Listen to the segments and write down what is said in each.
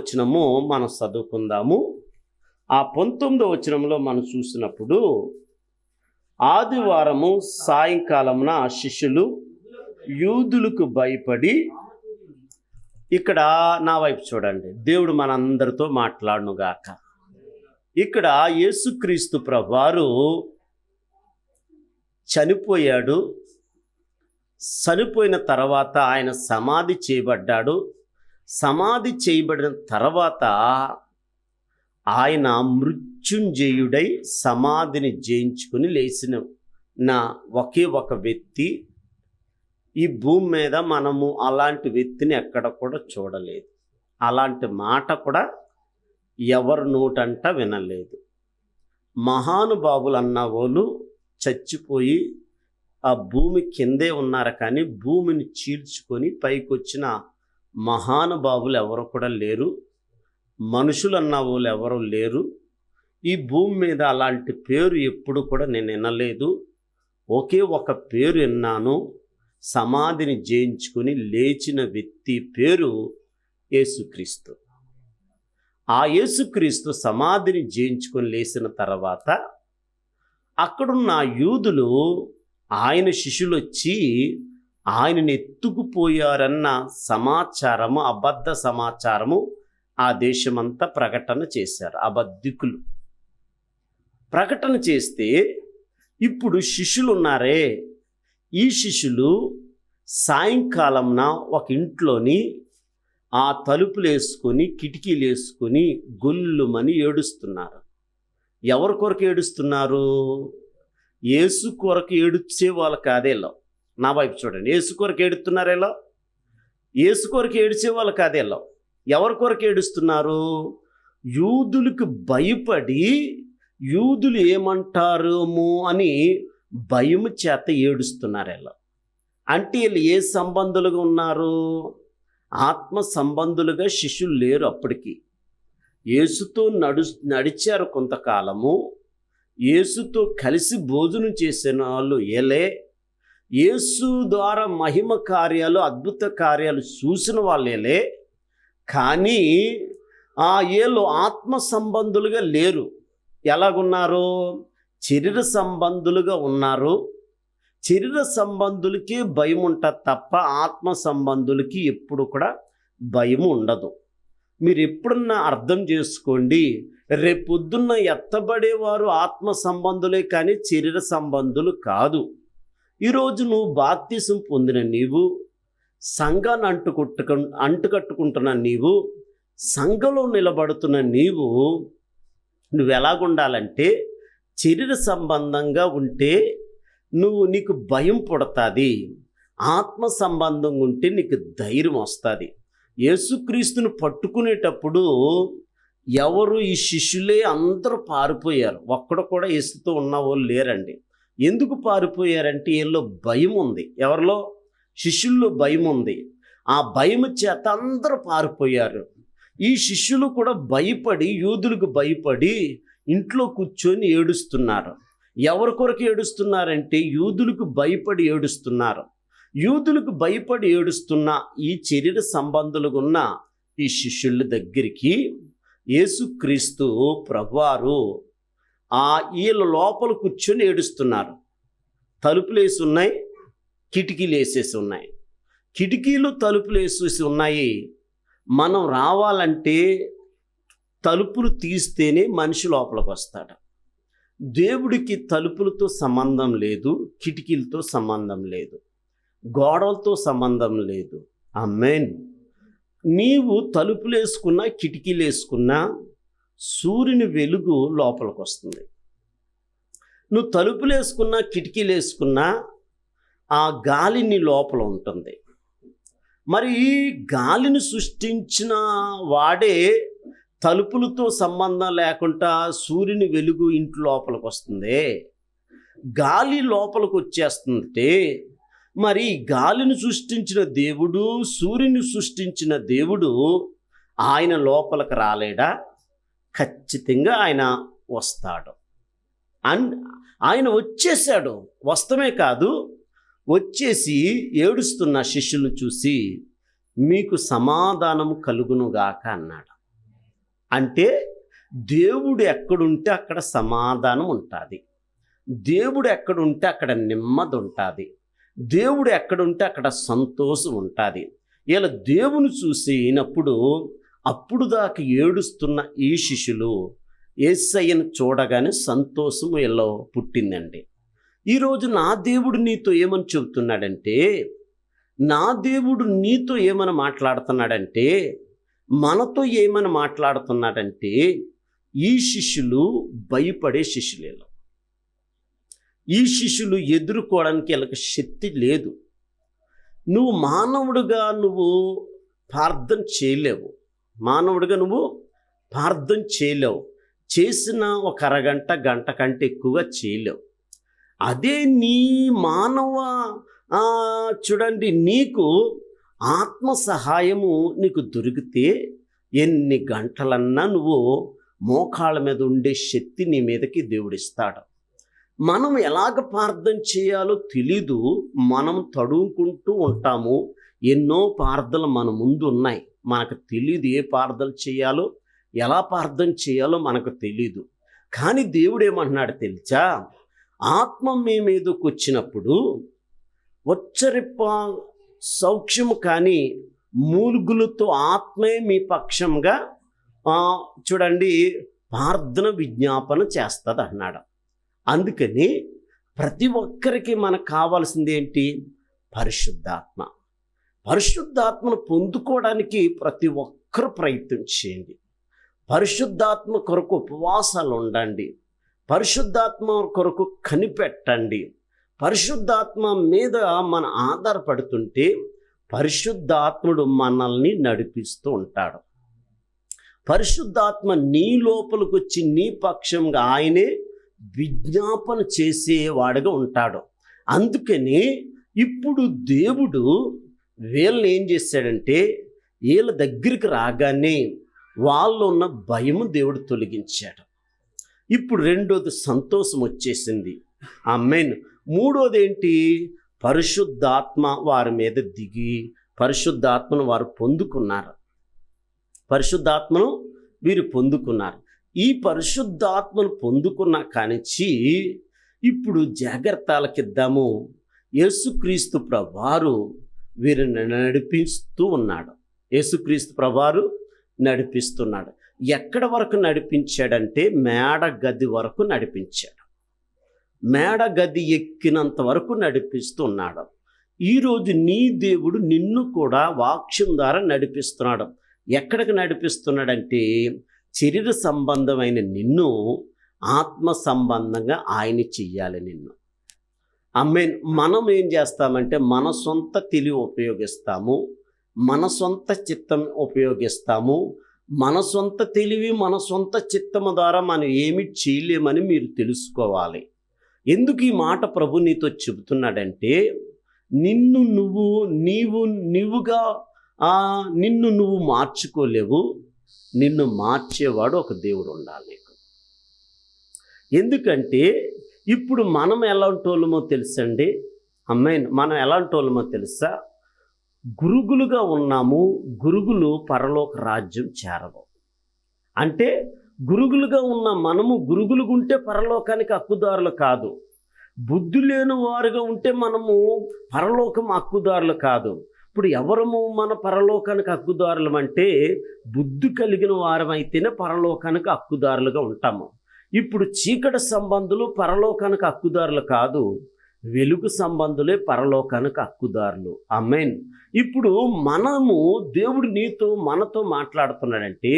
వచనము మనం చదువుకుందాము. ఆ 19వ వచనంలో మనం చూసినప్పుడు, ఆదివారము సాయంకాలమున శిష్యులు యూదులకు భయపడి, ఇక్కడ నా వైపు చూడండి, దేవుడు మనందరితో మాట్లాడునుగాక. ఇక్కడ యేసుక్రీస్తు ప్రభువారు చనిపోయాడు. చనిపోయిన తర్వాత ఆయన సమాధి చేయబడ్డాడు. సమాధి చేయబడిన తర్వాత ఆయన మృత్యుంజయుడై సమాధిని జయించుకుని లేచిన ఒకే ఒక వ్యక్తి. ఈ భూమి మీద మనము అలాంటి వ్యక్తిని ఎక్కడ కూడా చూడలేదు. అలాంటి మాట కూడా ఎవరి నోటంట వినలేదు. మహానుభావులు అన్న వాళ్ళు చచ్చిపోయి ఆ భూమి కిందే ఉన్నారు, కానీ భూమిని చీల్చుకొని పైకి వచ్చిన మహానుభావులు ఎవరు కూడా లేరు. మనుషులు అన్న వాళ్ళు ఎవరు లేరు. ఈ భూమి మీద అలాంటి పేరు ఎప్పుడు కూడా నేను వినలేదు. ఒకే ఒక పేరు విన్నాను, సమాధిని జయించుకొని లేచిన వ్యక్తి పేరు యేసుక్రీస్తు. ఆ యేసుక్రీస్తు సమాధిని జయించుకొని లేచిన తర్వాత అక్కడున్న యూదులు, ఆయన శిష్యులు వచ్చి ఆయనని ఎత్తుకుపోయారన్న సమాచారము, అబద్ధ సమాచారము ఆ దేశమంతా ప్రకటన చేశారు. అబద్ధికులు ప్రకటన చేస్తే, ఇప్పుడు శిష్యులు ఉన్నారే, ఈ శిష్యులు సాయంకాలంన ఒక ఇంట్లోని ఆ తలుపులు వేసుకొని కిటికీలు వేసుకొని గొల్లుమని ఏడుస్తున్నారు. ఎవరి కొరకు ఏడుస్తున్నారు? యేసు కొరకు ఏడుచే వాళ్ళు కాదేలో. నా వైపు చూడండి, యేసు కొరకు ఏడుస్తున్నారేలో. యేసు కొరకు ఏడ్చే వాళ్ళు కాదేలో. ఎవరి కొరకు ఏడుస్తున్నారు? యూదులకు భయపడి, యూదులు ఏమంటారేమో అని భయము చేత ఏడుస్తున్నారేలా. అంటే వీళ్ళు ఏ సంబంధులుగా ఉన్నారు? ఆత్మ సంబంధులుగా శిష్యులు లేరు. అప్పటికి యేసుతో నడిచారు కొంతకాలము. యేసుతో కలిసి భోజనం చేసిన వాళ్ళు ఏలే. యేసు ద్వారా మహిమ కార్యాలు, అద్భుత కార్యాలు చూసిన వాళ్ళేలే. కానీ ఏళ్ళు ఆత్మ సంబంధులుగా లేరు. ఎలాగున్నారు? శరీర సంబంధులుగా ఉన్నారు. శరీర సంబంధులకి భయం ఉంటుంది తప్ప ఆత్మ సంబంధులకి ఎప్పుడు కూడా భయం ఉండదు. మీరు ఎప్పుడన్నా అర్థం చేసుకోండి, రేపొద్దున్న ఎత్తబడేవారు ఆత్మ సంబంధులే కానీ శరీర సంబంధులు కాదు. ఈరోజు నువ్వు బాప్తిసం పొందిన నీవు, సంఘాన్ని అంటుకట్టుకుంటున్న నీవు, సంఘంలో నిలబడుతున్న నువ్వు ఎలాగుండాలంటే, శరీర సంబంధంగా ఉంటే నీకు భయం పుడతాది. ఆత్మ సంబంధంగా ఉంటే నీకు ధైర్యం వస్తుంది. యేసుక్రీస్తుని పట్టుకునేటప్పుడు ఎవరు, ఈ శిష్యులే అందరూ పారిపోయారు. ఒక్కడు కూడా యేసుతో ఉన్న వాళ్ళు లేరండి. ఎందుకు పారిపోయారంటే వీళ్ళలో భయం ఉంది. ఎవరిలో? శిష్యుల్లో భయం ఉంది. ఆ భయం చేత అందరూ పారిపోయారు. ఈ శిష్యులు కూడా భయపడి, యూదులకు భయపడి ఇంట్లో కూర్చొని ఏడుస్తున్నారు. ఎవరి కొరకు ఏడుస్తున్నారంటే యూదులకు భయపడి ఏడుస్తున్నారు. యూదులకు భయపడి ఏడుస్తున్న ఈ శరీర సంబంధులుగా ఉన్న ఈ శిష్యుల దగ్గరికి యేసుక్రీస్తు ప్రభువారు వీళ్ళ లోపల కూర్చొని ఏడుస్తున్నారు. తలుపులు వేసి ఉన్నాయి, కిటికీలు వేసేసి ఉన్నాయి. కిటికీలు తలుపులు వేసేసి ఉన్నాయి. మనం రావాలంటే తలుపులు తీస్తేనే మనిషి లోపలికి వస్తాడు. దేవుడికి తలుపులతో సంబంధం లేదు, కిటికీలతో సంబంధం లేదు, గోడలతో సంబంధం లేదు. ఆమేన్. నీవు తలుపులు వేసుకున్నా, కిటికీలు వేసుకున్నా సూర్యుని వెలుగు లోపలికి వస్తుంది. నువ్వు తలుపులు వేసుకున్నా, కిటికీలు వేసుకున్నా ఆ గాలి నీ లోపల ఉంటుంది. మరి ఈ గాలిని సృష్టించిన వాడే తలుపులతో సంబంధం లేకుండా సూర్యుని వెలుగు ఇంటి లోపలికి వస్తుంది. గాలి లోపలికి వచ్చేస్తుంటే మరి గాలిని సృష్టించిన దేవుడు, సూర్యుని సృష్టించిన దేవుడు ఆయన లోపలికి రాలేడా? ఖచ్చితంగా ఆయన వస్తాడు. ఆయన వచ్చేసాడు. వస్తమే కాదు, వచ్చేసి ఏడుస్తున్న శిష్యులను చూసి మీకు సమాధానము కలుగునుగాక అన్నాడు. అంటే దేవుడు ఎక్కడుంటే అక్కడ సమాధానం ఉంటుంది, దేవుడు ఎక్కడుంటే అక్కడ నెమ్మది ఉంటుంది, దేవుడు ఎక్కడుంటే అక్కడ సంతోషం ఉంటుంది. ఇలా దేవుని చూసినప్పుడు అప్పుడు దాకా ఏడుస్తున్న ఈ శిష్యులు యేసయ్యను చూడగానే సంతోషం ఇలా పుట్టిందండి. ఈరోజు నా దేవుడు నీతో ఏమని చెబుతున్నాడంటే, నా దేవుడు నీతో ఏమని మాట్లాడుతున్నాడంటే, మనతో ఏమని మాట్లాడుతున్నాడంటే, ఈ శిష్యులు భయపడే శిష్యులు. ఈ శిష్యులు ఎదుర్కోవడానికి వీళ్ళకి శక్తి లేదు. నువ్వు మానవుడిగా నువ్వు ప్రార్థన చేయలేవు, మానవుడిగా నువ్వు ప్రార్థన చేయలేవు, చేసిన ఒక అరగంట గంట కంటే ఎక్కువగా చేయలేవు. అదే నీ మానవ చూడండి, నీకు ఆత్మ సహాయము నీకు దొరికితే ఎన్ని గంటలన్నా నువ్వు మోకాళ్ళ మీద ఉండే శక్తి నీ మీదకి దేవుడిస్తాడు. మనం ఎలాగ ప్రార్థన చేయాలో తెలీదు, మనం తడుముకుంటూ ఉంటాము. ఎన్నో ప్రార్థనలు మన ముందు ఉన్నాయి, మనకు తెలీదు ఏ ప్రార్థన చేయాలో, ఎలా ప్రార్థన చేయాలో మనకు తెలీదు. కానీ దేవుడు ఏమంటున్నాడు తెలుసా, ఆత్మ మీ మీదకి వచ్చినప్పుడు ఉచ్చరిప్ప సౌఖ్యము కానీ మూలుగులతో ఆత్మే మీ పక్షంగా చూడండి ప్రార్థన విజ్ఞాపన చేస్తుంది అన్నాడు. అందుకని ప్రతి ఒక్కరికి మనకు కావాల్సింది ఏంటి? పరిశుద్ధాత్మ. పరిశుద్ధాత్మను పొందుకోవడానికి ప్రతి ఒక్కరు ప్రయత్నం చేయండి. పరిశుద్ధాత్మ కొరకు ఉపవాసాలు ఉండండి, పరిశుద్ధాత్మ కొరకు కనిపెట్టండి. పరిశుద్ధాత్మ మీద మనం ఆధారపడుతుంటే పరిశుద్ధాత్ముడు మనల్ని నడిపిస్తూ ఉంటాడు. పరిశుద్ధాత్మ నీ లోపలికి వచ్చి నీ పక్షంగా ఆయనే విజ్ఞాపన చేసేవాడుగా ఉంటాడు. అందుకని ఇప్పుడు దేవుడు వీళ్ళని ఏం చేశాడంటే, వీళ్ళ దగ్గరికి రాగానే వాళ్ళు ఉన్న భయము దేవుడు తొలగించాడు. ఇప్పుడు రెండోది సంతోషం వచ్చేసింది. ఆమేన్. మూడోది ఏంటి? పరిశుద్ధాత్మ వారి మీద దిగి పరిశుద్ధాత్మను వారు పొందుకున్నారు. పరిశుద్ధాత్మను వీరు పొందుకున్నారు. ఈ పరిశుద్ధాత్మను పొందుకున్న కానిచ్చి ఇప్పుడు జాగ్రత్తలకిద్దాము. యేసుక్రీస్తు ప్రభువారు వీరిని నడిపిస్తూ ఉన్నాడు. యేసుక్రీస్తు ప్రభువారు నడిపిస్తున్నాడు. ఎక్కడ వరకు నడిపించాడంటే మేడ గది వరకు నడిపించాడు. మేడ గది ఎక్కినంత వరకు నడిపిస్తున్నాడు. ఈరోజు నీ దేవుడు నిన్ను కూడా వాక్యం ద్వారా నడిపిస్తున్నాడు. ఎక్కడికి నడిపిస్తున్నాడంటే శరీర సంబంధమైన నిన్ను ఆత్మ సంబంధంగా ఆయన చెయ్యాలి నిన్ను. ఆమేన్. మనం ఏం చేస్తామంటే మన సొంత తెలివి ఉపయోగిస్తాము, మన సొంత చిత్తం ఉపయోగిస్తాము. మన సొంత తెలివి మన సొంత చిత్తము ద్వారా మనం ఏమి చేయలేమని మీరు తెలుసుకోవాలి. ఎందుకు ఈ మాట ప్రభు నీతో చెబుతున్నాడంటే, నిన్ను నువ్వు మార్చుకోలేవు, నిన్ను మార్చేవాడు ఒక దేవుడు ఉండాలి నీకు. ఎందుకంటే ఇప్పుడు మనం ఎలాంటి వాళ్ళమో తెలుసండి. అమ్మాయి, మనం ఎలాంటి వాళ్ళమో తెలుసా? గురుగులుగా ఉన్నాము, గురుగులు పరలోక రాజ్యం చేరవు. అంటే గురుగులుగా ఉన్న మనము గురుగులుగా ఉంటే పరలోకానికి హక్కుదారులు కాదు. బుద్ధి లేని వారుగా ఉంటే మనము పరలోకం హక్కుదారులు కాదు. ఇప్పుడు ఎవరము మన పరలోకానికి హక్కుదారులం అంటే బుద్ధి కలిగిన వారమైతేనే పరలోకానికి హక్కుదారులుగా ఉంటాము. ఇప్పుడు చీకటి సంబంధులు పరలోకానికి హక్కుదారులు కాదు, వెలుగు సంబంధులే పరలోకానికి హక్కుదారులు. ఆమేన్. ఇప్పుడు మనము దేవుడు మనతో మాట్లాడుతున్నాడంటే,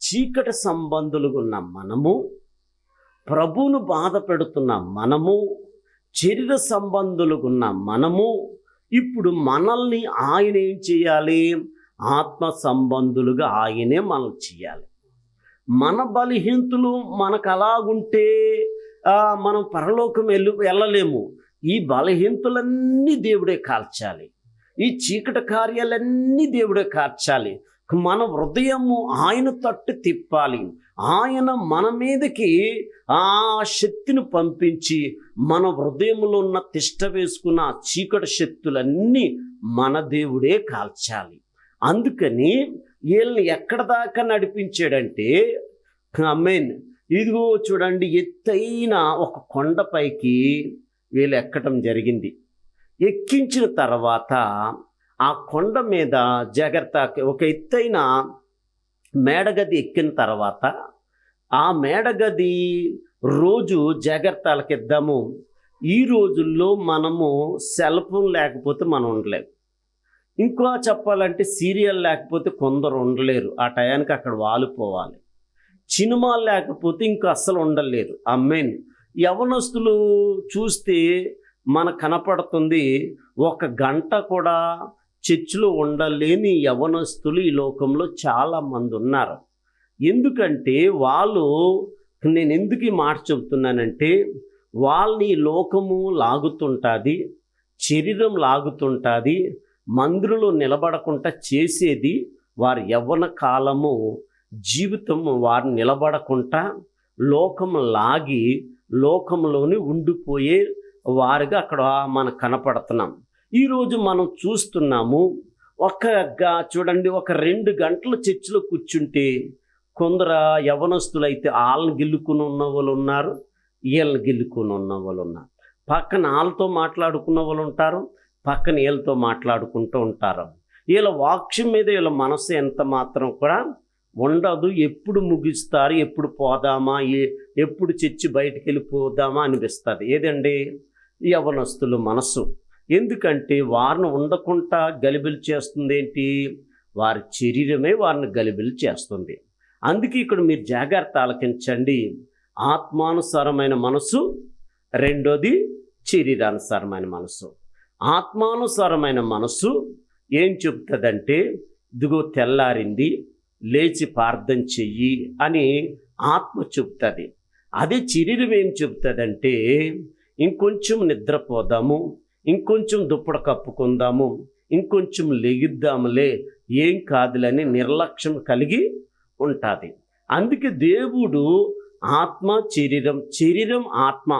చీకటి సంబంధులుగా ఉన్న మనము, ప్రభువును బాధ పెడుతున్న మనము, శరీర సంబంధులుగా ఉన్న మనము, ఇప్పుడు మనల్ని ఆయన ఏం చేయాలి? ఆత్మ సంబంధులుగా ఆయనే మనం చేయాలి. మన బలహీనతలు మనకు అలాగుంటే మనం పరలోకం వెళ్ళలేము. ఈ బలహీనతలన్నీ దేవుడే కాల్చాలి, ఈ చీకటి కార్యాలన్నీ దేవుడే కార్చాలి. మన హృదయము ఆయన తట్టు తిప్పాలి. ఆయన మన మీదకి ఆ శక్తిని పంపించి మన హృదయంలో ఉన్న తిష్ట వేసుకున్న చీకటి శక్తులన్నీ మన దేవుడే కాల్చాలి. అందుకని వీళ్ళని ఎక్కడ దాకా నడిపించాడంటే ఆమేన్, ఇదిగో చూడండి, ఎత్తైన ఒక కొండపైకి వీళ్ళు ఎక్కటం జరిగింది. ఎక్కించిన తర్వాత ఆ కొండ మీద జాగ్రత్త, ఒక ఎత్తైన మేడగది ఎక్కిన తర్వాత ఆ మేడగది రోజు జాగ్రత్తలకి ఇద్దాము. ఈ రోజుల్లో మనము సెల్ ఫోన్ లేకపోతే మనం ఉండలేము. ఇంకా చెప్పాలంటే సీరియల్ లేకపోతే కొందరు ఉండలేరు. ఆ టయానికి అక్కడ వాలిపోవాలి. సినిమాలు లేకపోతే ఇంకా అస్సలు ఉండలేరు. ఆమేన్. యవనస్తులు చూస్తే మనకు కనపడుతుంది, 1 గంట కూడా చర్చిలో ఉండలేని యవనస్తులు ఈ లోకంలో చాలామంది ఉన్నారు. ఎందుకంటే వాళ్ళు, నేను ఎందుకు ఈ మాట చెబుతున్నానంటే, వాళ్ళని లోకము లాగుతుంటుంది, శరీరం లాగుతుంటుంది. మందిరంలో నిలబడకుండా చేసేది వారి యవ్వన కాలము, జీవితం వారిని నిలబడకుండా లోకం లాగి లోకంలోని ఉండిపోయే వారిగా అక్కడ మనం కనపడుతున్నాం. ఈరోజు మనం చూస్తున్నాము, చూడండి, 2 గంటలు చర్చిలో కూర్చుంటే కొందరు యవనస్తులైతే వాళ్ళని గిల్లుకుని ఉన్న వాళ్ళు ఉన్నారు, వీళ్ళని గిల్లుకుని ఉన్న వాళ్ళు ఉన్నారు. పక్కన వాళ్ళతో మాట్లాడుకున్న వాళ్ళు ఉంటారు, పక్కన వీళ్ళతో మాట్లాడుకుంటూ ఉంటారు. వీళ్ళ వాక్యం మీద వీళ్ళ మనసు ఎంత మాత్రం కూడా ఉండదు. ఎప్పుడు ముగిస్తారు, ఎప్పుడు పోదామా, ఎప్పుడు చర్చి బయటికి వెళ్ళిపోదామా అనిపిస్తుంది. ఏదండి యవనస్తుల మనసు. ఎందుకంటే వారిని ఉండకుండా గలిబిలి చేస్తుంది ఏంటి? వారి శరీరమే వారిని గలిబిలి చేస్తుంది. అందుకే ఇక్కడ మీరు జాగ్రత్త ఆలకించండి. ఆత్మానుసారమైన మనసు, రెండోది శరీరానుసారమైన మనసు. ఆత్మానుసారమైన మనసు ఏం చెప్తుందంటే, ఇదిగో తెల్లారింది, లేచి ప్రార్థన చెయ్యి అని ఆత్మ చెప్తుంది. అదే శరీరం ఏం చెప్తుందంటే, ఇంకొంచెం నిద్రపోదాము, ఇంకొంచెం దుప్పటి కప్పుకుందాము, ఇంకొంచెం లెగిద్దాములే, ఏం కాదులని నిర్లక్ష్యం కలిగి ఉంటుంది. అందుకే దేవుడు ఆత్మ శరీరం ఆత్మ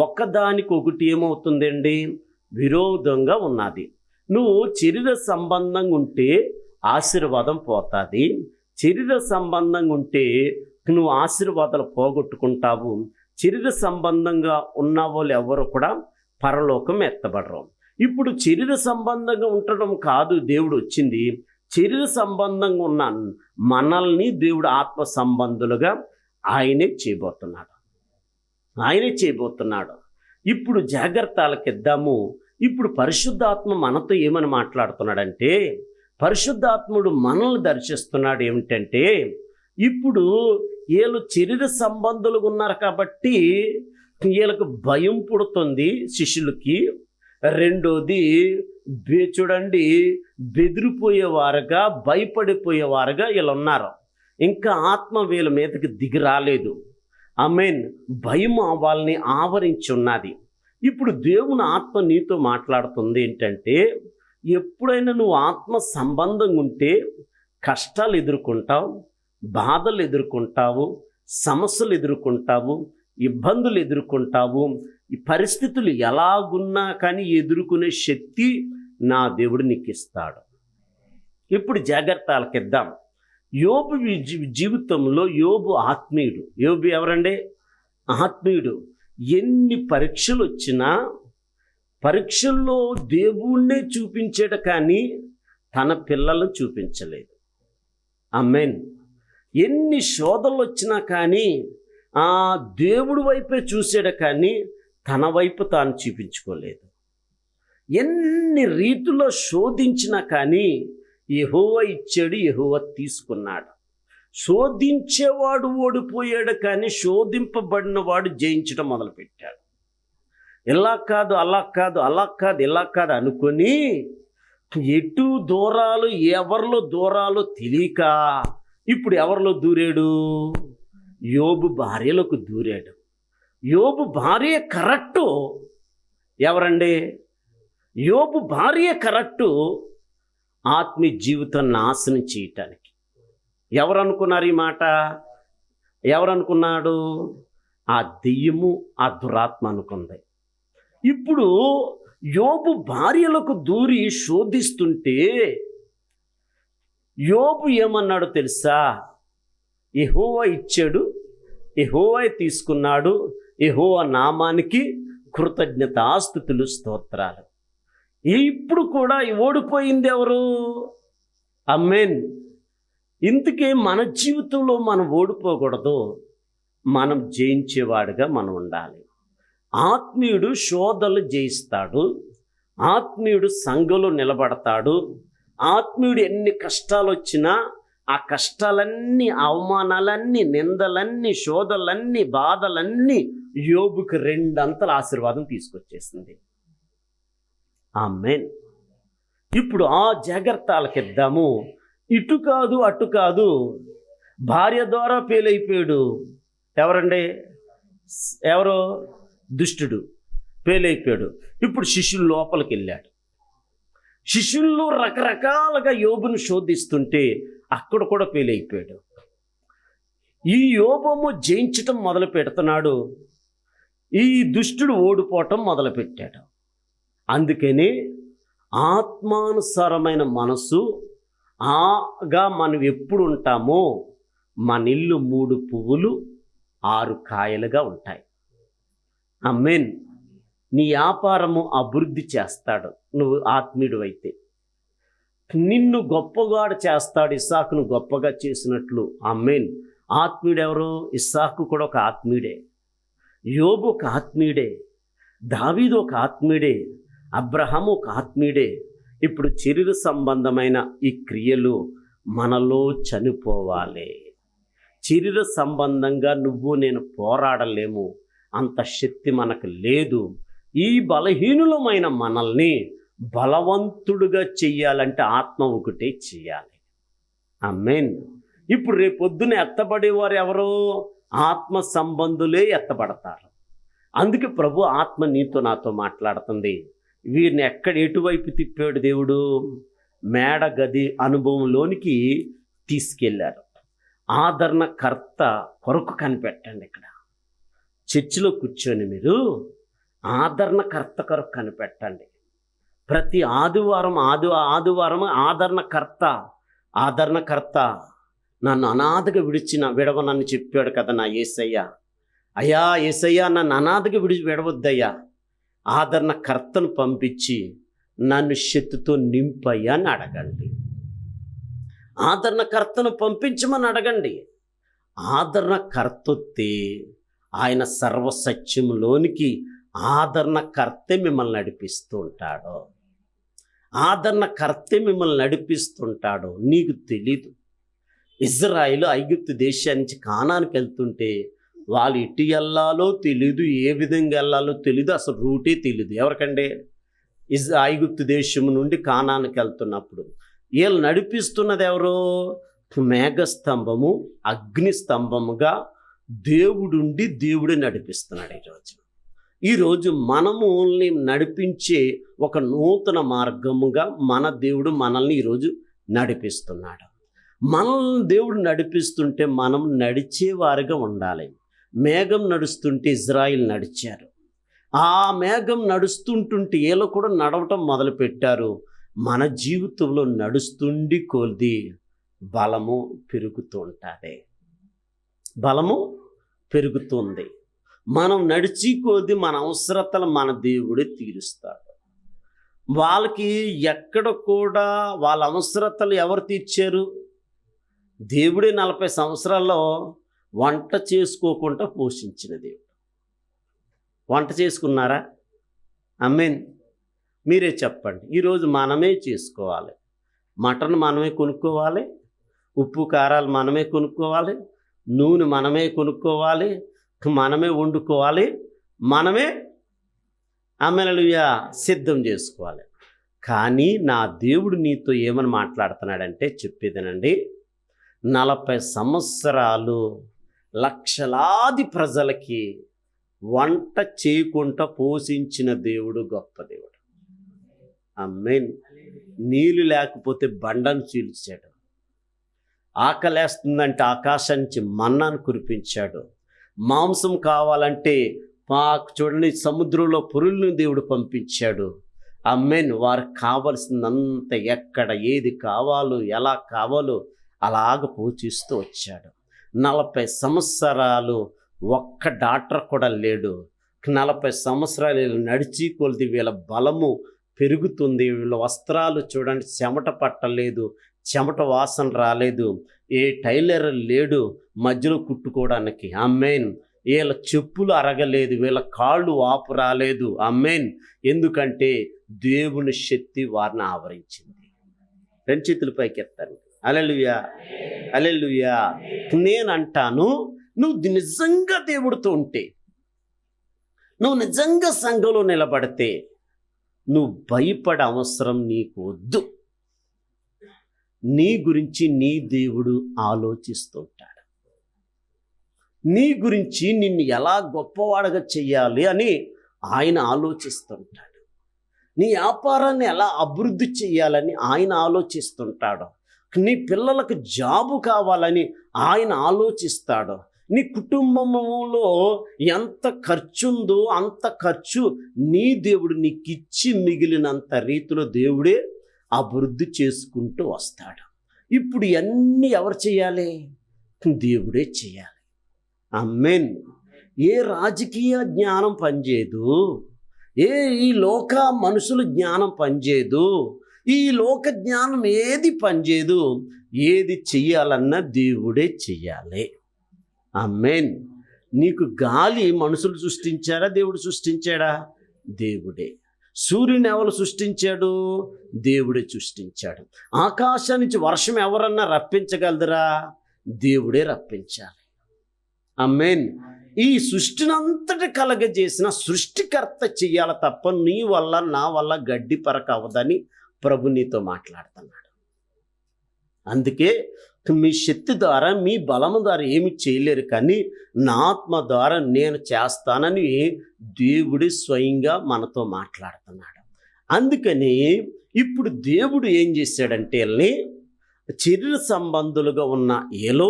ఒకదానికొకటి ఏమవుతుందండి? విరోధంగా ఉన్నది. నువ్వు శరీర సంబంధంగా ఉంటే ఆశీర్వాదం పోతుంది. శరీర సంబంధంగా ఉంటే నువ్వు ఆశీర్వాదాలు పోగొట్టుకుంటావు. శరీర సంబంధంగా ఉన్న వాళ్ళు ఎవరు కూడా పరలోకం ఎత్తబడరు. ఇప్పుడు శరీర సంబంధంగా ఉండడం కాదు దేవుడు వచ్చింది, శరీర సంబంధంగా ఉన్న మనల్ని దేవుడు ఆత్మ సంబంధులుగా ఆయనే చేయబోతున్నాడు. ఇప్పుడు జాగ్రత్తలకిద్దాము. ఇప్పుడు పరిశుద్ధాత్మ మనతో ఏమని మాట్లాడుతున్నాడంటే, పరిశుద్ధాత్ముడు మనల్ని దర్శిస్తున్నాడు. ఏమిటంటే, ఇప్పుడు వీళ్ళు శరీర సంబంధులుగా ఉన్నారు కాబట్టి వీళ్ళకు భయం పుడుతుంది శిష్యులకి. రెండోది చూడండి, బెదిరిపోయేవారుగా, భయపడిపోయేవారుగా వీళ్ళు ఉన్నారు. ఇంకా ఆత్మ వీళ్ళ మీదకి దిగి రాలేదు. ఆమేన్. భయం వాళ్ళని ఆవరించి ఉన్నది. ఇప్పుడు దేవుని ఆత్మ నీతో మాట్లాడుతుంది ఏంటంటే, ఎప్పుడైనా నువ్వు ఆత్మ సంబంధంగా ఉంటే కష్టాలు ఎదుర్కొంటావు, బాధలు ఎదుర్కొంటావు, సమస్యలు ఎదుర్కొంటావు, ఇబ్బందులు ఎదుర్కొంటావు. ఈ పరిస్థితులు ఎలాగున్నా కానీ ఎదుర్కొనే శక్తి నా దేవుడు నీకు ఇస్తాడు. ఇప్పుడు జాగ్రత్తలకిద్దాం. యోబు జీవితంలో యోబు ఆత్మీయుడు. యోబు ఎవరండి? ఆత్మీయుడు. ఎన్ని పరీక్షలు వచ్చినా పరీక్షల్లో దేవుణ్ణే చూపించాడు కానీ తన పిల్లలను చూపించలేదు. ఆమేన్. ఎన్ని శోధనలు వచ్చినా కానీ ఆ దేవుడి వైపే చూసాడు కానీ తన వైపు తాను చూపించుకోలేదు. ఎన్ని రీతిలో శోధించినా కానీ యెహోవా ఇచ్చాడు, యెహోవా తీసుకున్నాడు. శోధించేవాడు ఓడిపోయాడు కానీ శోధింపబడిన వాడు జయించడం మొదలుపెట్టాడు. ఇలా కాదు, అలా కాదు, అలా కాదు, ఇలా కాదు అనుకొని ఎటు దూరాలు, ఎవరిలో దూరాలో తెలియక ఇప్పుడు ఎవరిలో దూరాడు? యోబు భార్యలకు దూరాడు. యోబు భార్య కరెక్టు. ఎవరండి? యోబు భార్య కరెక్టు ఆత్మీయ జీవితం నాశనం చేయటానికి. ఎవరు అనుకున్నారు ఈ మాట? ఎవరనుకున్నాడు? ఆ దెయ్యము, ఆ దురాత్మ అనుకుంది. ఇప్పుడు యోబు భార్యలకు దూరి శోధిస్తుంటే యోబు ఏమన్నాడో తెలుసా? యెహోవా ఇచ్చాడు, యెహోవా తీసుకున్నాడు, యెహోవా నామానికి కృతజ్ఞతాస్తుతులు, స్తోత్రాలు. ఇప్పుడు కూడా ఓడిపోయింది ఎవరు? ఆమేన్. ఇందుకే మన జీవితంలో మనం ఓడిపోకూడదు, మనం జయించేవాడుగా మనం ఉండాలి. ఆత్మీయుడు శోధనలు జయిస్తాడు, ఆత్మీయుడు సంఘంలో నిలబడతాడు. ఆత్మీయుడు ఎన్ని కష్టాలు వచ్చినా ఆ కష్టాలన్నీ, అవమానాలన్నీ, నిందలన్నీ, శోధనలన్నీ, బాధలన్నీ యోబుకి 2 అంతల ఆశీర్వాదం తీసుకొచ్చేసింది. ఆమేన్. ఇప్పుడు ఆ జాగ్రత్తలకిద్దాము. ఇటు కాదు అటు కాదు. భార్య ద్వారా ఫెయిలైపోయాడు. ఎవరండి? ఎవరు? దుష్టుడు ఫెయిలైపోయాడు. ఇప్పుడు శిష్యులు లోపలికి వెళ్ళాడు. శిష్యుల్లో రకరకాలుగా యోబును శోధిస్తుంటే అక్కడ కూడా ఫెయిలైపోయాడు. ఈ యోబము జయించటం మొదలు పెడుతున్నాడు, ఈ దుష్టుడు ఓడిపోవటం మొదలుపెట్టాడు. అందుకని ఆత్మానుసారమైన మనసు ఆగా మనం ఎప్పుడు ఉంటామో మన ఇల్లు 3 పువ్వులు 6 కాయలుగా ఉంటాయి. ఆమేన్. నీ వ్యాపారము అభివృద్ధి చేస్తాడు నువ్వు ఆత్మీయుడు అయితే. నిన్ను గొప్పగా చేస్తాడు, ఇస్సాకును గొప్పగా చేసినట్లు. ఆమేన్. ఆత్మీయుడు ఎవరు? ఇస్సాకు కూడా ఒక ఆత్మీయుడే, యోబు ఒక ఆత్మీయుడే, దావీదు ఒక ఆత్మీయుడే, అబ్రహాము ఒక ఆత్మీయుడే. ఇప్పుడు శరీర సంబంధమైన ఈ క్రియలు మనలో చనిపోవాలి. శరీర సంబంధంగా నువ్వు నేను పోరాడలేము, అంత శక్తి మనకు లేదు. ఈ బలహీనులమైన మనల్ని బలవంతుడుగా చెయ్యాలంటే ఆత్మ ఒకటే చెయ్యాలి. ఆమేన్. ఇప్పుడు రేపొద్దున ఎత్తబడేవారు ఎవరు? ఆత్మ సంబంధులే ఎత్తబడతారు. అందుకే ప్రభు ఆత్మ నీతో నాతో మాట్లాడుతుంది. వీరిని ఎటువైపు తిప్పాడు దేవుడు? మేడ గది అనుభవంలోనికి తీసుకెళ్లారు. ఆదరణకర్త కొరకు కనిపెట్టండి. ఇక్కడ చర్చిలో కూర్చొని మీరు ఆదరణకర్త కొరకు కనిపెట్టండి. ప్రతి ఆదివారం ఆదరణకర్త నన్ను అనాథగా విడవనని చెప్పాడు కదా నా యేసయ్య. అయ్యా యేసయ్య, నన్ను అనాథగా విడవద్దయ్యా, ఆదరణకర్తను పంపించి నన్ను శక్తితో నింపయ్యా అని అడగండి. ఆదరణకర్తను పంపించమని అడగండి. ఆదరణకర్తే ఆయన సర్వసత్యంలోనికి ఆదరణకర్తే మిమ్మల్ని నడిపిస్తూ ఉంటాడు. ఆదరణకర్తే మిమ్మల్ని నడిపిస్తుంటాడు. నీకు తెలీదు. ఇజ్రాయిలు ఐగుప్తు దేశానికి కానానికి వెళ్తుంటే వాళ్ళు ఇటు వెళ్ళాలో తెలీదు, ఏ విధంగా వెళ్ళాలో తెలీదు, అసలు రూటే తెలీదు. ఎవరికంటే ఐగుప్తు దేశం నుండి కానానికి వెళ్తున్నప్పుడు వీళ్ళు నడిపిస్తున్నది ఎవరు? మేఘస్తంభము, అగ్నిస్తంభముగా దేవుడుండి దేవుడే నడిపిస్తున్నాడు. ఈరోజు మనల్ని నడిపించే ఒక నూతన మార్గముగా మన దేవుడు మనల్ని ఈరోజు నడిపిస్తున్నాడు. మనల్ని దేవుడు నడిపిస్తుంటే మనం నడిచేవారుగా ఉండాలి. మేఘం నడుస్తుంటే ఇజ్రాయిల్ నడిచారు. ఆ మేఘం నడుస్తుంటుంటే వీళ్ళు కూడా నడవటం మొదలుపెట్టారు. మన జీవితంలో నడుస్తుండి కొద్ది బలము పెరుగుతూ ఉంటుంది. బలము పెరుగుతుంది. మనం నడిచి కొద్ది మన అవసరతలు మన దేవుడే తీరుస్తాడు. వాళ్ళకి ఎక్కడ కూడా వాళ్ళ అవసరతలు ఎవరు తీర్చారు? దేవుడే 40 సంవత్సరాల్లో వంట చేసుకోకుండా పోషించిన దేవుడు. వంట చేసుకున్నారా? ఆమేన్. మీరే చెప్పండి. ఈరోజు మనమే చేసుకోవాలి. మటన్ మనమే కొనుక్కోవాలి, ఉప్పు కారాలు మనమే కొనుక్కోవాలి, నూనె మనమే కొనుక్కోవాలి, మనమే వండుకోవాలి, మనమే హల్లెలూయా సిద్ధం చేసుకోవాలి. కానీ నా దేవుడు నీతో ఏమని మాట్లాడుతున్నాడంటే చెప్పేదేనండి. 40 సంవత్సరాలు లక్షలాది ప్రజలకి వంట చేయకుండా పోషించిన దేవుడు గొప్ప దేవుడు. ఆమేన్. నీళ్ళు లేకపోతే బండను చీల్చాడు. ఆకలేస్తుందంటే ఆకాశం నుంచి మన్నాను కురిపించాడు. మాంసం కావాలంటే చూడండి, సముద్రంలో పురుగులను దేవుడు పంపించాడు. ఆమేన్. వారికి కావలసిందంత ఎక్కడ ఏది కావాలో ఎలా కావాలో అలాగ పోషిస్తూ వచ్చాడు. 40 సంవత్సరాలు ఒక్క డాక్టర్ కూడా లేడు. 40 సంవత్సరాలు వీళ్ళు నడిచి కొలిది వీళ్ళ బలము పెరుగుతుంది. వీళ్ళ వస్త్రాలు చూడండి, చెమట పట్టలేదు, చెమట వాసన రాలేదు. ఏ టైలర్ లేడు మధ్యలో కుట్టుకోవడానికి. ఆమేన్. వీళ్ళ చెప్పులు అరగలేదు, వీళ్ళ కాళ్ళు వాపు రాలేదు. ఆమేన్. ఎందుకంటే దేవుని శక్తి వారిని ఆవరించింది. 2 చేతుల పైకి ఎత్తండి. హల్లెలూయా, హల్లెలూయా. నేను అంటాను, నువ్వు నిజంగా దేవుడితో ఉంటే, నువ్వు నిజంగా సంఘంలో నిలబడితే నువ్వు భయపడే అవసరం నీకు వద్దు. నీ గురించి నీ దేవుడు ఆలోచిస్తుంటాడు. నీ గురించి నిన్ను ఎలా గొప్పవాడుగా చెయ్యాలి అని ఆయన ఆలోచిస్తుంటాడు. నీ వ్యాపారాన్ని ఎలా అభివృద్ధి చేయాలని ఆయన ఆలోచిస్తుంటాడు. నీ పిల్లలకు జాబు కావాలని ఆయన ఆలోచిస్తాడు. నీ కుటుంబంలో ఎంత ఖర్చు ఉందో అంత ఖర్చు నీ దేవుడు నీకు ఇచ్చి మిగిలినంత రీతిలో దేవుడే అభివృద్ధి చేసుకుంటూ వస్తాడు. ఇప్పుడు ఇవన్నీ ఎవరు చేయాలి? దేవుడే చేయాలి. ఆమేన్. ఏ రాజకీయ జ్ఞానం పనిచేయదు, ఈ లోక మనుషుల జ్ఞానం పనిచేయదు, ఈ లోక జ్ఞానం ఏది పనిచేయదు. ఏది చెయ్యాలన్నా దేవుడే చెయ్యాలి. ఆమేన్. నీకు గాలి మనుషులు సృష్టించారా, దేవుడు సృష్టించాడా? దేవుడే. సూర్యుని ఎవరు సృష్టించాడు? దేవుడే సృష్టించాడు. ఆకాశం నుంచి వర్షం ఎవరన్నా రప్పించగలదురా? దేవుడే రప్పించాలి. ఆమేన్. ఈ సృష్టినంతటి కలగజేసిన సృష్టికర్త చెయ్యాలి తప్ప నీ వల్ల నా వల్ల గడ్డి పరక అవదని ప్రభు నీతో మాట్లాడుతున్నాడు. అందుకే మీ శక్తి ద్వారా మీ బలము ద్వారా ఏమి చేయలేరు, కానీ నా ఆత్మ ద్వారా నేను చేస్తానని దేవుడు స్వయంగా మనతో మాట్లాడుతున్నాడు. అందుకని ఇప్పుడు దేవుడు ఏం చేశాడంటే వీళ్ళని శరీర సంబంధులుగా ఉన్న ఏలో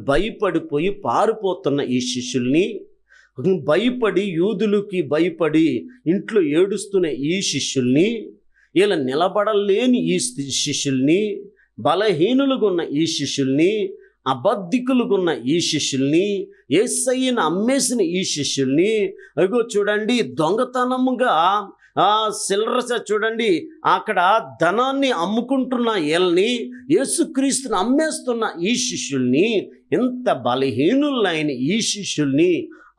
భయపడిపోయి పారిపోతున్న ఈ శిష్యుల్ని, భయపడి యూదులకి భయపడి ఇంట్లో ఏడుస్తున్న ఈ శిష్యుల్ని, ఇలా నిలబడలేని ఈ శిష్యుల్ని, బలహీనులుగా ఉన్న ఈ శిష్యుల్ని, అబద్ధికులుగా ఉన్న ఈ శిష్యుల్ని, యేసయ్యను అమ్మేసిన ఈ శిష్యుల్ని, అగో చూడండి దొంగతనముగా సిల్లరస చూడండి అక్కడ ధనాన్ని అమ్ముకుంటున్న వీళ్ళని, యేసుక్రీస్తుని అమ్మేస్తున్న ఈ శిష్యుల్ని, ఇంత బలహీనులైన ఈ శిష్యుల్ని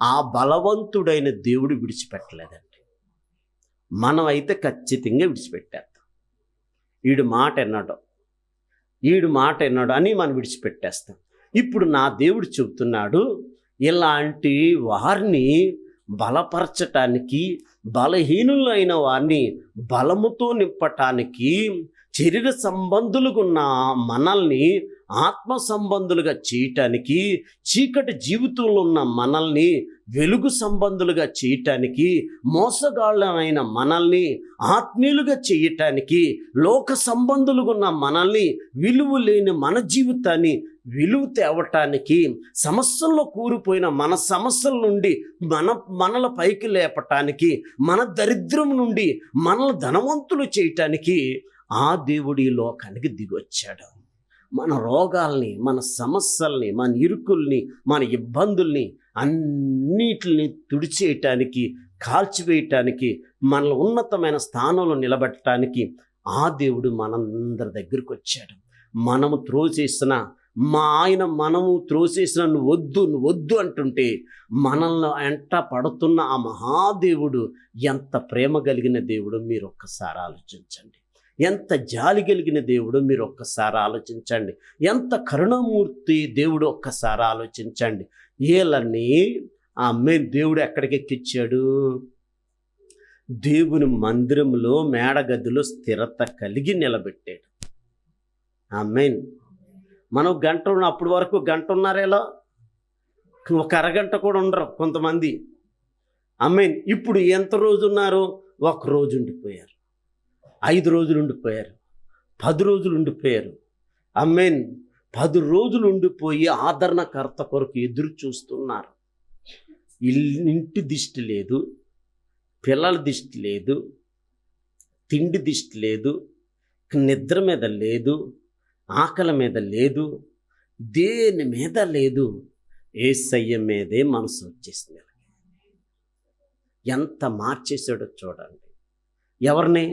ఆ బలవంతుడైన దేవుడు విడిచిపెట్టలేదండి. మనం అయితే ఖచ్చితంగా విడిచిపెట్టేస్తాం. ఈడు మాట ఎన్నాడు అని మనం విడిచిపెట్టేస్తాం. ఇప్పుడు నా దేవుడు చెబుతున్నాడు, ఇలాంటి వారిని బలపరచటానికి, బలహీనులైన వారిని బలముతో నింపటానికి, శరీర సంబంధులుగా ఉన్న మనల్ని ఆత్మ సంబంధులుగా చేయటానికి, చీకటి జీవితంలో ఉన్న మనల్ని వెలుగు సంబంధులుగా చేయటానికి, మోసగాళ్ళమైన మనల్ని ఆత్మీయులుగా చేయటానికి, లోక సంబంధులుగా ఉన్న మనల్ని, విలువ లేని మన జీవితాన్ని విలువ తేవటానికి, సమస్యల్లో కూరిపోయిన మన సమస్యల నుండి మనల పైకి లేపటానికి, మన దరిద్రం నుండి మనల్ని ధనవంతులు చేయటానికి ఆ దేవుడి లోకానికి దిగొచ్చాడు. మన రోగాల్ని, మన సమస్యల్ని, మన ఇరుకుల్ని, మన ఇబ్బందుల్ని అన్నిటిని తుడిచేయటానికి, కాల్చివేయటానికి, మనల్ని ఉన్నతమైన స్థానంలో నిలబెట్టడానికి ఆ దేవుడు మనందరి దగ్గరికి వచ్చాడు. మనము త్రోసేసిన నువ్వు వద్దు అంటుంటే మనల్ని ఎంట పడుతున్న ఆ మహాదేవుడు ఎంత ప్రేమ కలిగిన దేవుడు మీరు ఒక్కసారి ఆలోచించండి. ఎంత జాలి కలిగిన దేవుడు మీరు ఒక్కసారి ఆలోచించండి. ఎంత కరుణామూర్తి దేవుడు ఒక్కసారి ఆలోచించండి. వీళ్ళని దేవుడు ఎక్కడికి ఎక్కించాడు? దేవుని మందిరంలో మేడగదిలో స్థిరత కలిగి నిలబెట్టాడు. ఆమేన్. మనం అప్పటి వరకు గంట ఉన్నారేలా, ఒక అరగంట కూడా ఉండరు కొంతమంది. ఆమేన్. ఇప్పుడు ఎంత రోజు ఉన్నారు? 1 రోజు ఉండిపోయారు, 5 రోజులు ఉండిపోయారు, 10 రోజులు ఉండిపోయారు. ఆమేన్. 10 రోజులు ఉండిపోయి ఆదరణకర్త కొరకు ఎదురు చూస్తున్నారు. ఇంటి దిష్టి లేదు, పిల్లల దిష్టి లేదు, తిండి దిష్టి లేదు, నిద్ర మీద లేదు, ఆకలి మీద లేదు, దేని మీద లేదు. యేసయ్య మీదే మనసు వచ్చేసింది. ఎంత మార్చేశాడో చూడండి. ఎవరిని?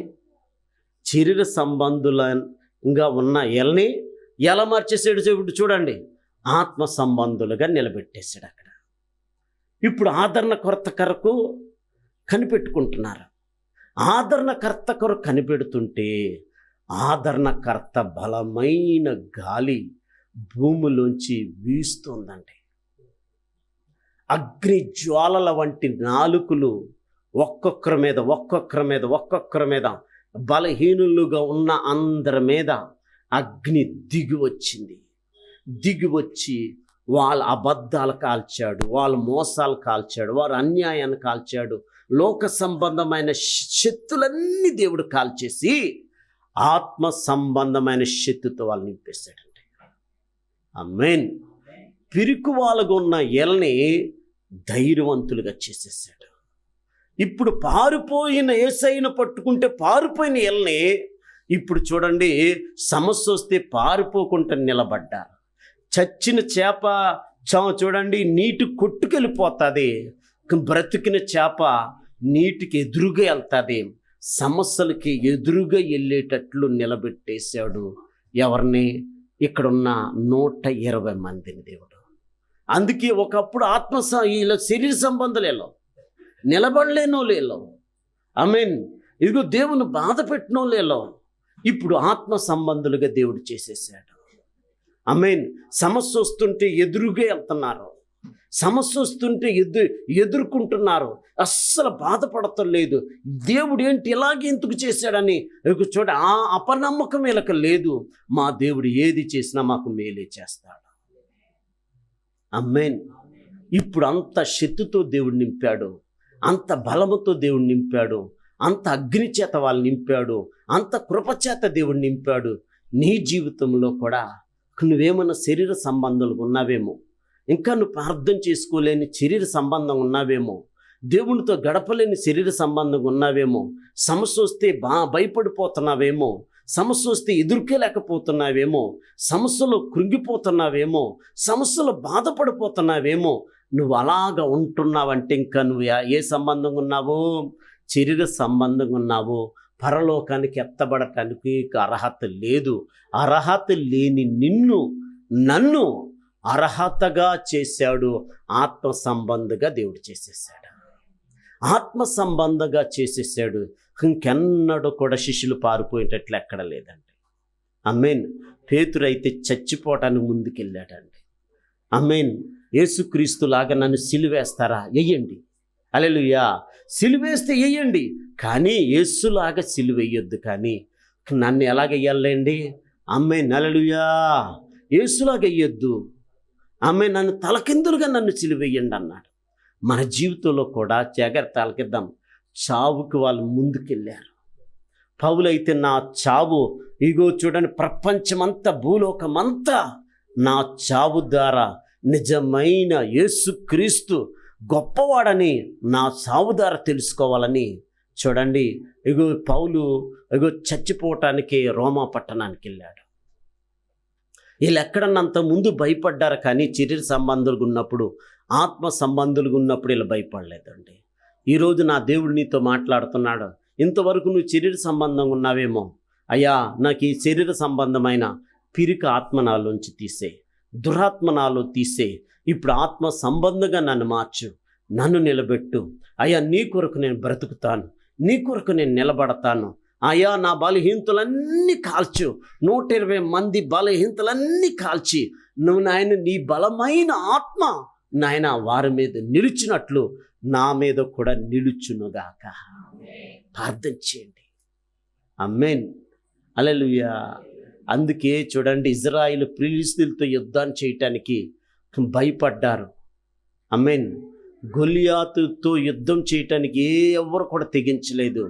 శరీర సంబంధులంగా ఉన్న వీళ్ళని ఎలా మార్చేసాడు చూడండి, ఆత్మ సంబంధులుగా నిలబెట్టేశాడు అక్కడ. ఇప్పుడు ఆదరణకర్త కొరకు కనిపెట్టుకుంటున్నారు. ఆదరణకర్త కొరకు కనిపెడుతుంటే ఆదరణకర్త బలమైన గాలి భూమిలోంచి వీస్తుందండి. అగ్ని జ్వాలల వంటి నాలుకలు ఒక్కొక్కరి మీద బలహీనులుగా ఉన్న అందరి మీద అగ్ని దిగి వచ్చి వాళ్ళ అబద్ధాలు కాల్చాడు, వాళ్ళ మోసాలు కాల్చాడు, వారు అన్యాయాన్ని కాల్చాడు, లోక సంబంధమైన శక్తులన్నీ దేవుడు కాల్చేసి ఆత్మ సంబంధమైన శక్తితో వాళ్ళు నింపేశాడండి. ఆమేన్. పిరికి వాళ్ళగా ఉన్న ఎల్ని ధైర్యవంతులుగా చేసేసాడు. ఇప్పుడు పారిపోయిన యేసయ్యను పట్టుకుంటే పారిపోయిన ఎల్ని ఇప్పుడు చూడండి, సమస్య వస్తే పారిపోకుండా నిలబడ్డారు. చచ్చిన చేప చూడండి నీటి కొట్టుకెళ్ళిపోతుంది, బ్రతికిన చేప నీటికి ఎదురుగా వెళ్తుంది. సమస్యలకి ఎదురుగా వెళ్ళేటట్లు నిలబెట్టేశాడు. ఎవరిని? ఇక్కడున్న 120 మందిని దేవుడు. అందుకే ఒకప్పుడు వీళ్ళ శరీర సంబంధాలు నిలబడలేనో లేలో, ఆమేన్, ఇదిగో దేవుని బాధ పెట్టినో లేలో, ఇప్పుడు ఆత్మ సంబంధులుగా దేవుడు చేసేసాడు. ఆమేన్. సమస్య వస్తుంటే ఎదురుగా వెళ్తున్నారు, సమస్య వస్తుంటే ఎదుర్కొంటున్నారు, అస్సలు బాధపడతలేదు. దేవుడు ఏంటి ఇలాగే ఎందుకు చేశాడని చూడ ఆ అపనమ్మకం వీళ్ళకి లేదు. మా దేవుడు ఏది చేసినా మాకు మేలే చేస్తాడు. ఆమేన్. ఇప్పుడు అంత శక్తితో దేవుడు నింపాడు, అంత బలముతో దేవుడు నింపాడు, అంత అగ్ని చేత వాళ్ళు నింపాడు, అంత కృపచేత దేవుడు నింపాడు. నీ జీవితంలో కూడా నువ్వేమన్నా శరీర సంబంధాలు ఉన్నావేమో, ఇంకా నువ్వు ప్రార్థన చేసుకోలేని శరీర సంబంధం ఉన్నావేమో, దేవునితో గడపలేని శరీర సంబంధం ఉన్నావేమో, సమస్య వస్తే భయపడిపోతున్నావేమో, సమస్య వస్తే ఎదుర్కోలేకపోతున్నావేమో, సమస్యలో కృంగిపోతున్నావేమో, సమస్యలో బాధపడిపోతున్నావేమో. నువ్వు అలాగా ఉంటున్నావంటే ఇంకా నువ్వు ఏ సంబంధంగా ఉన్నావో? శరీర సంబంధంగా ఉన్నావో. పరలోకానికి ఎత్తబడటానికి అర్హత లేదు. అర్హత లేని నన్ను అర్హతగా చేశాడు. ఆత్మ సంబంధంగా దేవుడు చేసేసాడు, ఆత్మ సంబంధంగా చేసేసాడు. ఇంకెన్నడూ కూడా శిష్యులు పారిపోయేటట్లు ఎక్కడ లేదండి. ఆమేన్. పేతురు అయితే చచ్చిపోవటానికి ముందుకెళ్ళాడండి. ఆమేన్. యేసుక్రీస్తులాగా నన్ను సిలువేస్తారా? వెయ్యండి. హల్లెలూయా. సిలువేస్తే వెయ్యండి, కానీ యేసులాగా సిలువేయొద్దు. కానీ నన్ను ఎలాగెయ్యాలండి? ఆమేన్. హల్లెలూయా. యేసులాగా వెయ్యొద్దు. ఆమె నన్ను తలకిందులుగా నన్ను సిలువేయండి అన్నాడు. మన జీవితంలో కూడా జాగ్రత్త ఆలకిద్దాం. చావుకి వాళ్ళు ముందుకెళ్ళారు. పౌలైతే నా చావు, ఇగో చూడండి, ప్రపంచమంతా భూలోకమంతా నా చావు ద్వారా నిజమైన యేసుక్రీస్తు గొప్పవాడని నా చావు ద్వారా తెలుసుకోవాలని చూడండి, పౌలు చచ్చిపోవటానికి రోమా పట్టణానికి వెళ్ళాడు. వీళ్ళు ఎక్కడన్నంత ముందు భయపడ్డారు, కానీ శరీర సంబంధులుగా ఉన్నప్పుడు, ఆత్మ సంబంధులుగా ఉన్నప్పుడు వీళ్ళు భయపడలేదండి. ఈరోజు నా దేవుడు నీతో మాట్లాడుతున్నాడు. ఇంతవరకు నువ్వు శరీర సంబంధంగా ఉన్నావేమో. అయ్యా, నాకు ఈ శరీర సంబంధమైన పిరికి ఆత్మ నాలోంచి తీసే, దురాత్మ నాలో తీసే, ఇప్పుడు ఆత్మ సంబంధంగా నన్ను మార్చు, నన్ను నిలబెట్టు. అయ్యా, నీ కొరకు నేను బ్రతుకుతాను, నీ కొరకు నేను నిలబడతాను. అయ్యా, నా బలహీనతలన్నీ కాల్చు. 120 మంది బలహీనతలన్నీ కాల్చి నువ్వు నాయన నీ బలమైన ఆత్మ నాయన వారి మీద నిలిచినట్లు నా మీద కూడా నిలుచునుగాక. ప్రార్థన చేయండి. ఆమేన్. హల్లెలూయా. అందుకే చూడండి, ఇజ్రాయిల్ ఫిలిష్తీయులతో యుద్ధాన్ని చేయటానికి భయపడ్డారు. ఆమేన్. గొలియాతుతో యుద్ధం చేయటానికి ఎవరు కూడా తెగించలేదు.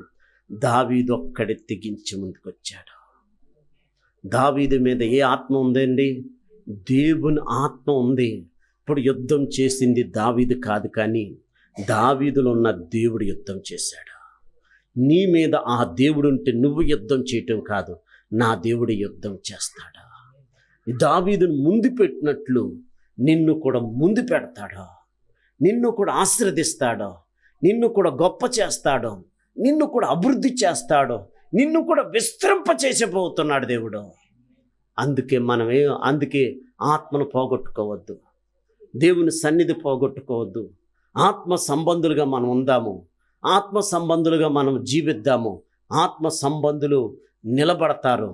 దావీదు ఒక్కడే తెగించి ముందుకొచ్చాడు. దావీదు మీద ఏ ఆత్మ ఉందండి? దేవుని ఆత్మ ఉంది. ఇప్పుడు యుద్ధం చేసింది దావీదు కాదు, కానీ దావీదులో ఉన్న దేవుడు యుద్ధం చేశాడు. నీ మీద ఆ దేవుడు ఉంటే నువ్వు యుద్ధం చేయటం కాదు, నా దేవుడు యుద్ధం చేస్తాడా. దావీదును ముందు పెట్టినట్లు నిన్ను కూడా ముందు పెడతాడా, నిన్ను కూడా ఆశీర్వదిస్తాడో, నిన్ను కూడా గొప్ప చేస్తాడో, నిన్ను కూడా అభివృద్ధి చేస్తాడో, నిన్ను కూడా విస్తరింప చేసిపోతున్నాడు దేవుడు. అందుకే ఆత్మను పోగొట్టుకోవద్దు, దేవుని సన్నిధి పోగొట్టుకోవద్దు. ఆత్మ సంబంధులుగా మనం ఉందాము, ఆత్మ సంబంధులుగా మనం జీవిద్దాము. ఆత్మ సంబంధులు నిలబడతారు,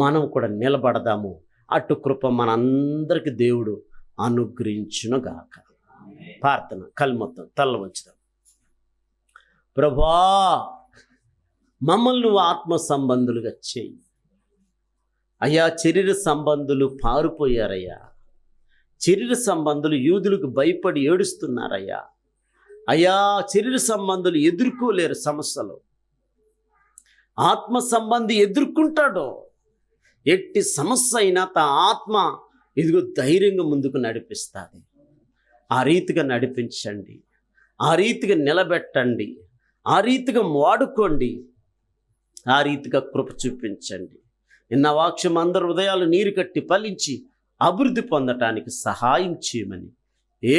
మనం కూడా నిలబడదాము. అటు కృప మనందరికీ దేవుడు అనుగ్రహించునుగాక. ప్రార్థన, కళ్ళు తల్ల వంచుదాం. ప్రభువా, మమ్మల్ని నువ్వు ఆత్మ సంబంధులుగా చేయి అయ్యా. శరీర సంబంధులు పారిపోయారయ్యా, శరీర సంబంధులు యూదులకు భయపడి ఏడుస్తున్నారయ్యా. అయ్యా, శరీర సంబంధులు ఎదుర్కోలేరు సమస్యలు, ఆత్మ సంబంధి ఎదుర్కొంటాడు. ఎట్టి సమస్య అయినా ఆత్మ ఇదిగో ధైర్యంగా ముందుకు నడిపిస్తుంది. ఆ రీతిగా నడిపించండి, ఆ రీతిగా నిలబెట్టండి, ఆ రీతిగా వాడుకోండి, ఆ రీతిగా కృప చూపించండి. నిన్న వాక్యం అందరి హృదయాలు నీరు కట్టి ఫలించి అభివృద్ధి పొందటానికి సహాయం చేయమని